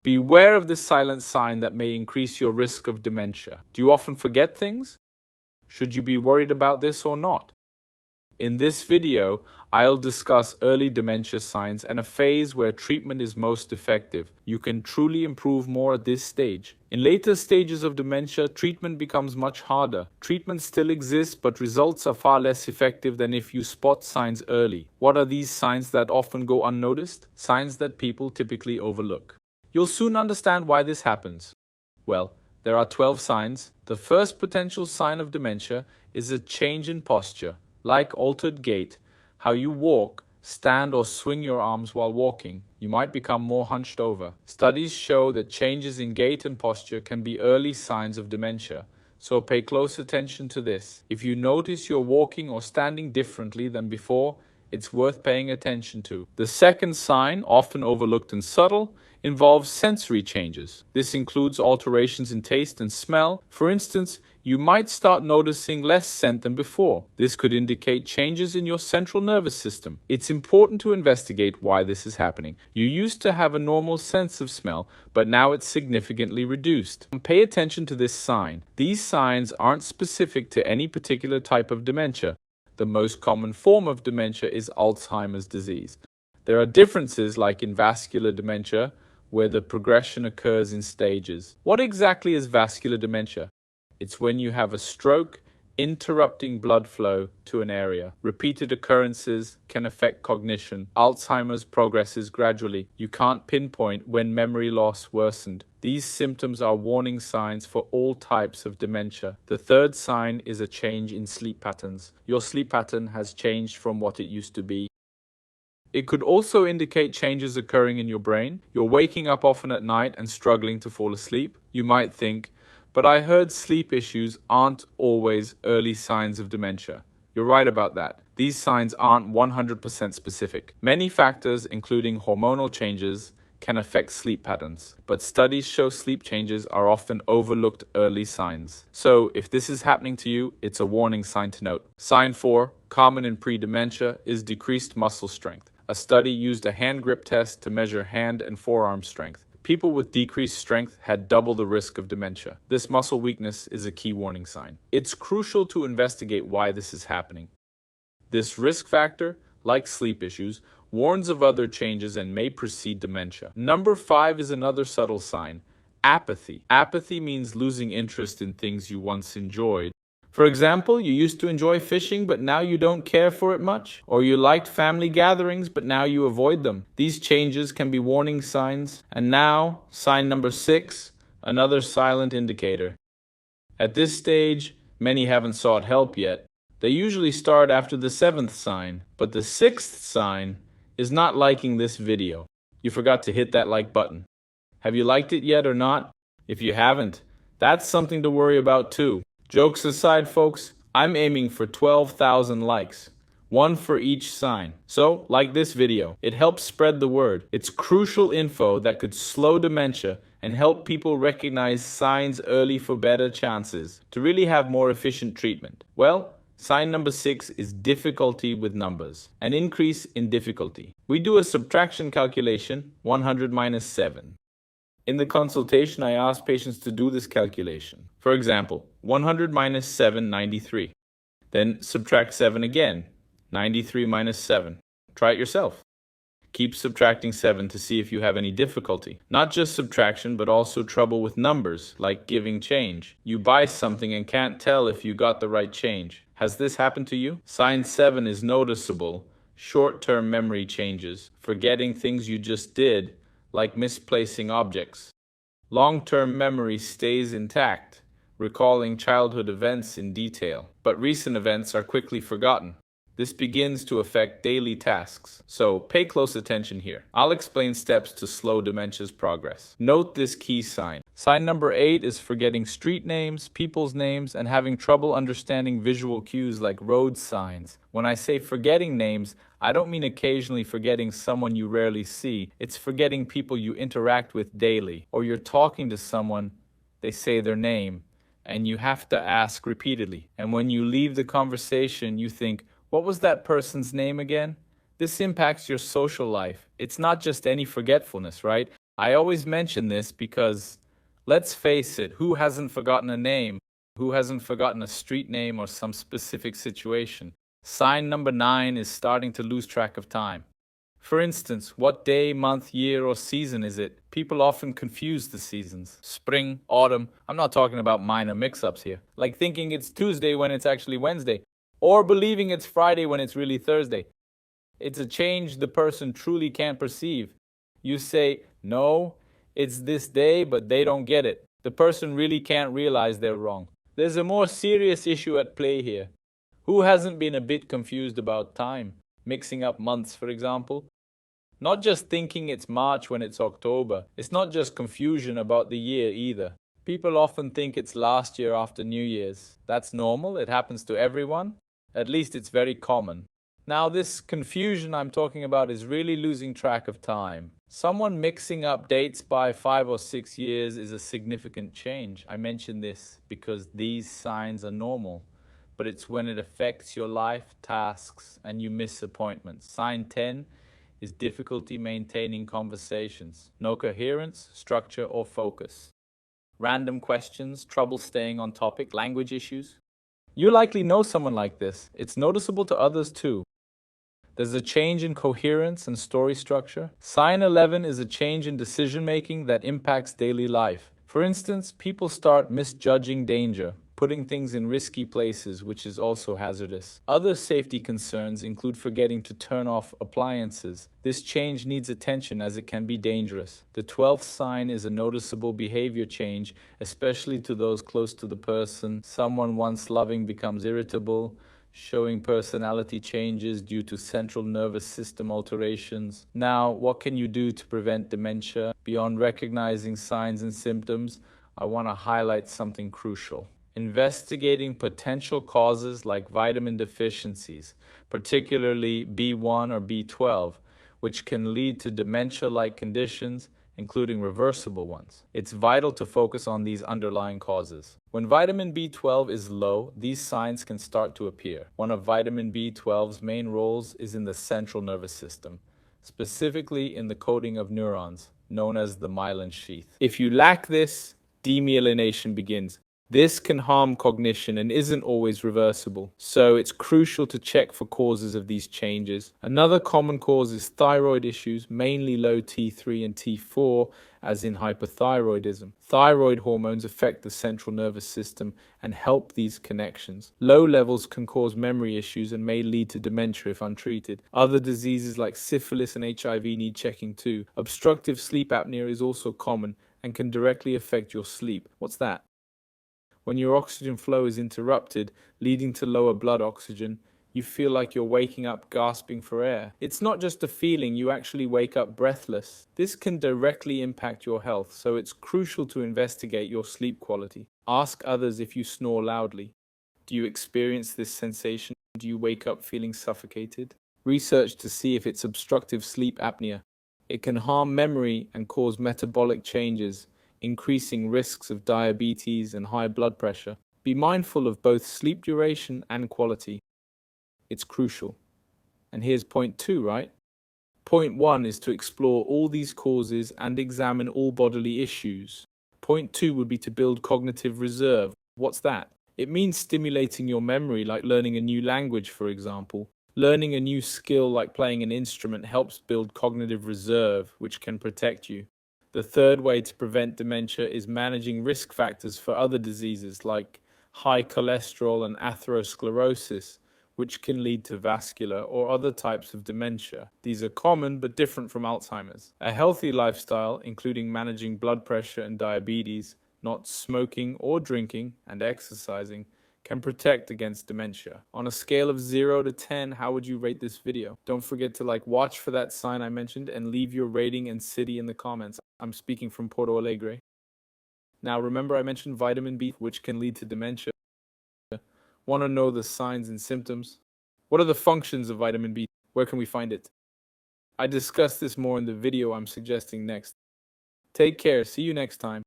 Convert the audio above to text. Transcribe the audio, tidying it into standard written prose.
Beware of this silent sign that may increase your risk of dementia. Do you often forget things? Should you be worried about this or not? In this video, I'll discuss early dementia signs and a phase where treatment is most effective. You can truly improve more at this stage. In later stages of dementia, treatment becomes much harder. Treatment still exists, but results are far less effective than if you spot signs early. What are these signs that often go unnoticed? Signs that people typically overlook. You'll soon understand why this happens. Well, there are 12 signs. The first potential sign of dementia is a change in posture. Like altered gait, how you walk, stand or swing your arms while walking, you might become more hunched over. Studies show that changes in gait and posture can be early signs of dementia, so pay close attention to this. If you notice you're walking or standing differently than before, it's worth paying attention to. The second sign, often overlooked and subtle, involves sensory changes. This includes alterations in taste and smell. For instance, you might start noticing less scent than before. This could indicate changes in your central nervous system. It's important to investigate why this is happening. You used to have a normal sense of smell, but now it's significantly reduced. Pay attention to this sign. These signs aren't specific to any particular type of dementia. The most common form of dementia is Alzheimer's disease. There are differences like in vascular dementia, where the progression occurs in stages. What exactly is vascular dementia? It's when you have a stroke, interrupting blood flow to an area. Repeated occurrences can affect cognition. Alzheimer's progresses gradually. You can't pinpoint when memory loss worsened. These symptoms are warning signs for all types of dementia. The third sign is a change in sleep patterns. Your sleep pattern has changed from what it used to be. It could also indicate changes occurring in your brain. You're waking up often at night and struggling to fall asleep. You might think, but I heard sleep issues aren't always early signs of dementia. You're right about that. These signs aren't 100% specific. Many factors, including hormonal changes, can affect sleep patterns, but studies show sleep changes are often overlooked early signs. So, if this is happening to you, it's a warning sign to note. Sign 4, common in pre-dementia, is decreased muscle strength. A study used a hand grip test to measure hand and forearm strength. People with decreased strength had double the risk of dementia. This muscle weakness is a key warning sign. It's crucial to investigate why this is happening. This risk factor, like sleep issues, warns of other changes and may precede dementia. Number 5 is another subtle sign: apathy. Apathy means losing interest in things you once enjoyed. For example, you used to enjoy fishing, but now you don't care for it much. Or you liked family gatherings, but now you avoid them. These changes can be warning signs. And now, sign number 6, another silent indicator. At this stage, many haven't sought help yet. They usually start after the 7th sign, but the 6th sign is not liking this video. You forgot to hit that like button. Have you liked it yet or not? If you haven't, that's something to worry about too. Jokes aside, folks, I'm aiming for 12,000 likes, one for each sign. So, like this video. It helps spread the word. It's crucial info that could slow dementia and help people recognize signs early for better chances to really have more efficient treatment. Well, sign number 6 is difficulty with numbers, an increase in difficulty. We do a subtraction calculation, 100 minus 7. In the consultation, I ask patients to do this calculation. For example, 100 minus 7, 93. Then subtract 7 again, 93 minus 7. Try it yourself. Keep subtracting 7 to see if you have any difficulty. Not just subtraction, but also trouble with numbers, like giving change. You buy something and can't tell if you got the right change. Has this happened to you? Sign 7 is noticeable. Short-term memory changes, forgetting things you just did, like misplacing objects. Long-term memory stays intact, recalling childhood events in detail, but recent events are quickly forgotten. This begins to affect daily tasks, so pay close attention here. I'll explain steps to slow dementia's progress. Note this key sign. Sign number 8 is forgetting street names, people's names, and having trouble understanding visual cues like road signs. When I say forgetting names, I don't mean occasionally forgetting someone you rarely see. It's forgetting people you interact with daily. Or you're talking to someone, they say their name, and you have to ask repeatedly. And when you leave the conversation, you think, what was that person's name again? This impacts your social life. It's not just any forgetfulness, right? I always mention this because, let's face it, who hasn't forgotten a name? Who hasn't forgotten a street name or some specific situation? Sign number 9 is starting to lose track of time. For instance, what day, month, year, or season is it? People often confuse the seasons. Spring, autumn. I'm not talking about minor mix-ups here. Like thinking it's Tuesday when it's actually Wednesday, or believing it's Friday when it's really Thursday. It's a change the person truly can't perceive. You say, no, it's this day, but they don't get it. The person really can't realize they're wrong. There's a more serious issue at play here. Who hasn't been a bit confused about time? Mixing up months, for example. Not just thinking it's March when it's October. It's not just confusion about the year either. People often think it's last year after New Year's. That's normal, it happens to everyone. At least it's very common. Now this confusion I'm talking about is really losing track of time. Someone mixing up dates by 5 or 6 years is a significant change. I mention this because these signs are normal, but it's when it affects your life, tasks, and you miss appointments. Sign 10 is difficulty maintaining conversations, no coherence, structure, or focus. Random questions, trouble staying on topic, language issues. You likely know someone like this. It's noticeable to others too. There's a change in coherence and story structure. Sign 11 is a change in decision-making that impacts daily life. For instance, people start misjudging danger, putting things in risky places, which is also hazardous. Other safety concerns include forgetting to turn off appliances. This change needs attention as it can be dangerous. The 12th sign is a noticeable behavior change, especially to those close to the person. Someone once loving becomes irritable, showing personality changes due to central nervous system alterations. Now, what can you do to prevent dementia? Beyond recognizing signs and symptoms, I want to highlight something crucial. Investigating potential causes like vitamin deficiencies, particularly B1 or B12, which can lead to dementia-like conditions, including reversible ones. It's vital to focus on these underlying causes. When vitamin B12 is low, these signs can start to appear. One of vitamin B12's main roles is in the central nervous system, specifically in the coding of neurons, known as the myelin sheath. If you lack this, demyelination begins. This can harm cognition and isn't always reversible, so it's crucial to check for causes of these changes. Another common cause is thyroid issues, mainly low T3 and T4, as in hypothyroidism. Thyroid hormones affect the central nervous system and help these connections. Low levels can cause memory issues and may lead to dementia if untreated. Other diseases like syphilis and HIV need checking too. Obstructive sleep apnea is also common and can directly affect your sleep. What's that? When your oxygen flow is interrupted, leading to lower blood oxygen, you feel like you're waking up gasping for air. It's not just a feeling, you actually wake up breathless. This can directly impact your health, so it's crucial to investigate your sleep quality. Ask others if you snore loudly. Do you experience this sensation? Do you wake up feeling suffocated? Research to see if it's obstructive sleep apnea. It can harm memory and cause metabolic changes, increasing risks of diabetes and high blood pressure. Be mindful of both sleep duration and quality. It's crucial. And here's point 2, right? Point 1 is to explore all these causes and examine all bodily issues. Point 2 would be to build cognitive reserve. What's that? It means stimulating your memory, like learning a new language, for example. Learning a new skill like playing an instrument helps build cognitive reserve, which can protect you. The third way to prevent dementia is managing risk factors for other diseases like high cholesterol and atherosclerosis, which can lead to vascular or other types of dementia. These are common but different from Alzheimer's. A healthy lifestyle, including managing blood pressure and diabetes, not smoking or drinking, and exercising, can protect against dementia. On a scale of 0 to 10, how would you rate this video? Don't forget to watch for that sign I mentioned and leave your rating and city in the comments. I'm speaking from Porto Alegre. Now remember I mentioned vitamin B, which can lead to dementia. Want to know the signs and symptoms? What are the functions of vitamin B? Where can we find it? I discuss this more in the video I'm suggesting next. Take care, see you next time.